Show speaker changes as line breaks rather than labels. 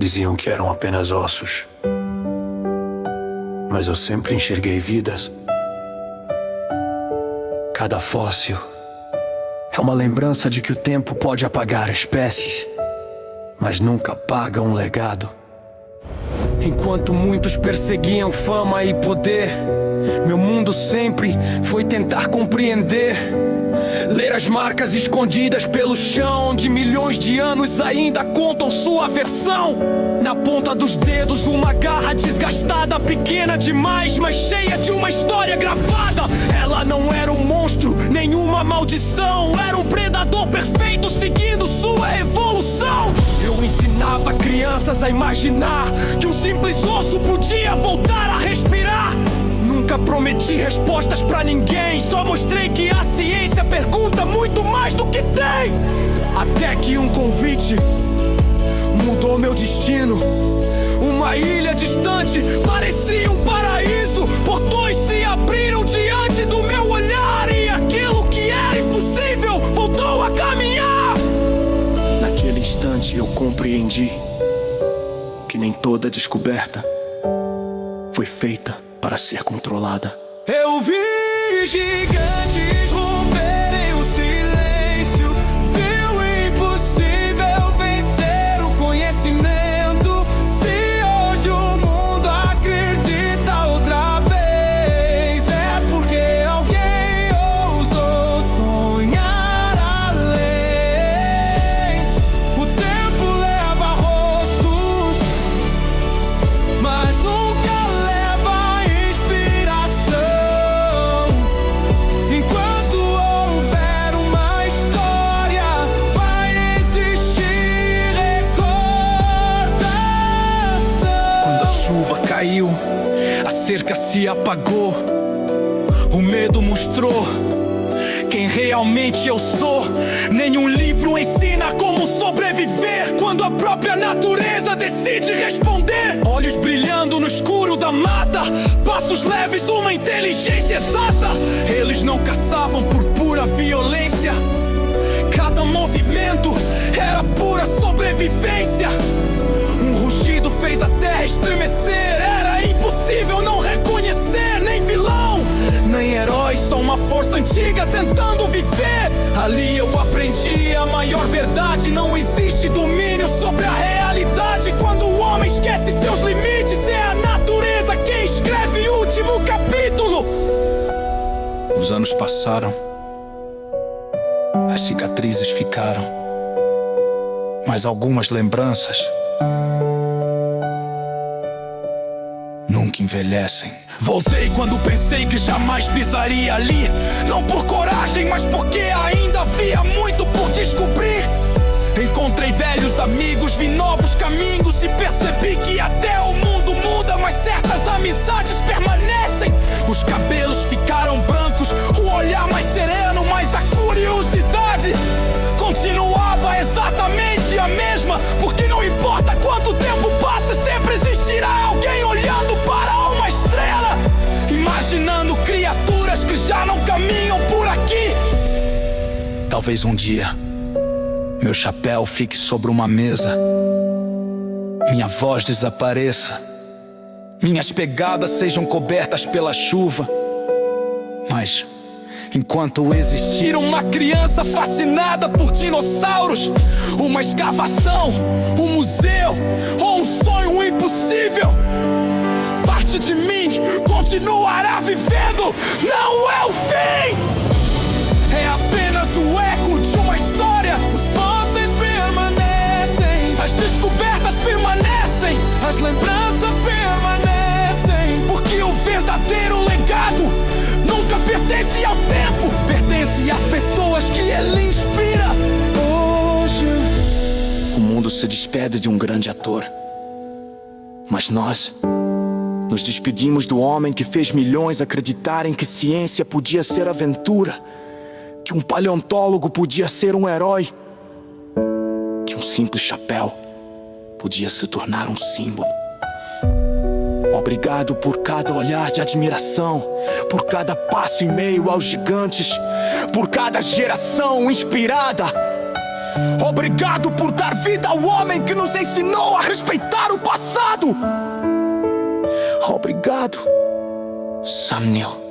Diziam que eram apenas ossos, mas eu sempre enxerguei vidas. Cada fóssil é uma lembrança de que o tempo pode apagar espécies, mas nunca apaga um legado. Enquanto muitos perseguiam fama e poder, meu mundo sempre foi tentar compreender. Ler as marcas escondidas pelo chão, onde milhões de anos ainda contam sua versão. Na ponta dos dedos uma garra desgastada, pequena demais, mas cheia de uma história gravada. Ela não era um monstro, nenhuma maldição, era um predador perfeito seguindo sua evolução. Eu ensinava crianças a imaginar que um simples osso podia voltar a respirar. Nunca prometi respostas pra ninguém, só mostrei que a ciência pergunta muito mais do que tem. Até que um convite mudou meu destino. Uma ilha distante parecia um paraíso. Portões se abriram diante do meu olhar, e aquilo que era impossível voltou a caminhar. Naquele instante eu compreendi que nem toda descoberta foi feita para ser controlada. Eu vi gigantes romperem o silêncio, vi o impossível vencer o conhecimento. Se hoje o mundo acredita outra vez, é porque alguém ousou sonhar além. O tempo leva rostos, mas nunca leva inspiração. Enquanto houver uma história, vai existir recordação. Quando a chuva caiu, a cerca se apagou. O medo mostrou quem realmente eu sou. Nenhum livro ensina como sobreviver quando a própria natureza decide responder. Olhos brilhando no escuro da mata, passos leves, uma inteligência exata. Eles não caçavam por pura violência, cada movimento era pura sobrevivência. Um rugido fez a terra estremecer. Era impossível não reconhecer nem vilão, nem herói, só uma força antiga tentando viver. Ali eu aprendi a maior verdade: não existe domínio sobre a realidade. Quando o homem esquece seus limites, é a natureza quem escreve o último capítulo. Os anos passaram, as cicatrizes ficaram, mas algumas lembranças nunca envelhecem. Voltei quando pensei que jamais pisaria ali, não por coragem, mas porque ainda havia muito por descobrir. Encontrei velhos amigos, vi novos caminhos e percebi que até o mundo muda, mas certas amizades permanecem. Os cabelos ficaram brancos, o olhar mais sereno, mas a curiosidade continuava exatamente a mesma. Porque não importa quanto tempo passa, sempre existirá alguém olhando para uma estrela, imaginando criaturas que já não caminham por aqui. Talvez um dia meu chapéu fique sobre uma mesa, minha voz desapareça, minhas pegadas sejam cobertas pela chuva. Mas enquanto existir uma criança fascinada por dinossauros, uma escavação, um museu ou um sonho impossível, parte de mim continuará vivendo. Não é o fim, é apenas o eco de uma história. Os fósseis permanecem, as descobertas permanecem, as lembranças permanecem. Porque o verdadeiro legado nunca pertence ao tempo, pertence às pessoas que ele inspira. Hoje o mundo se despede de um grande ator, mas nós nos despedimos do homem que fez milhões acreditarem que ciência podia ser aventura, que um paleontólogo podia ser um herói, que um simples chapéu podia se tornar um símbolo. Obrigado por cada olhar de admiração, por cada passo em meio aos gigantes, por cada geração inspirada. Obrigado por dar vida ao homem que nos ensinou a respeitar Obrigado. Obrigado, Sam Neill.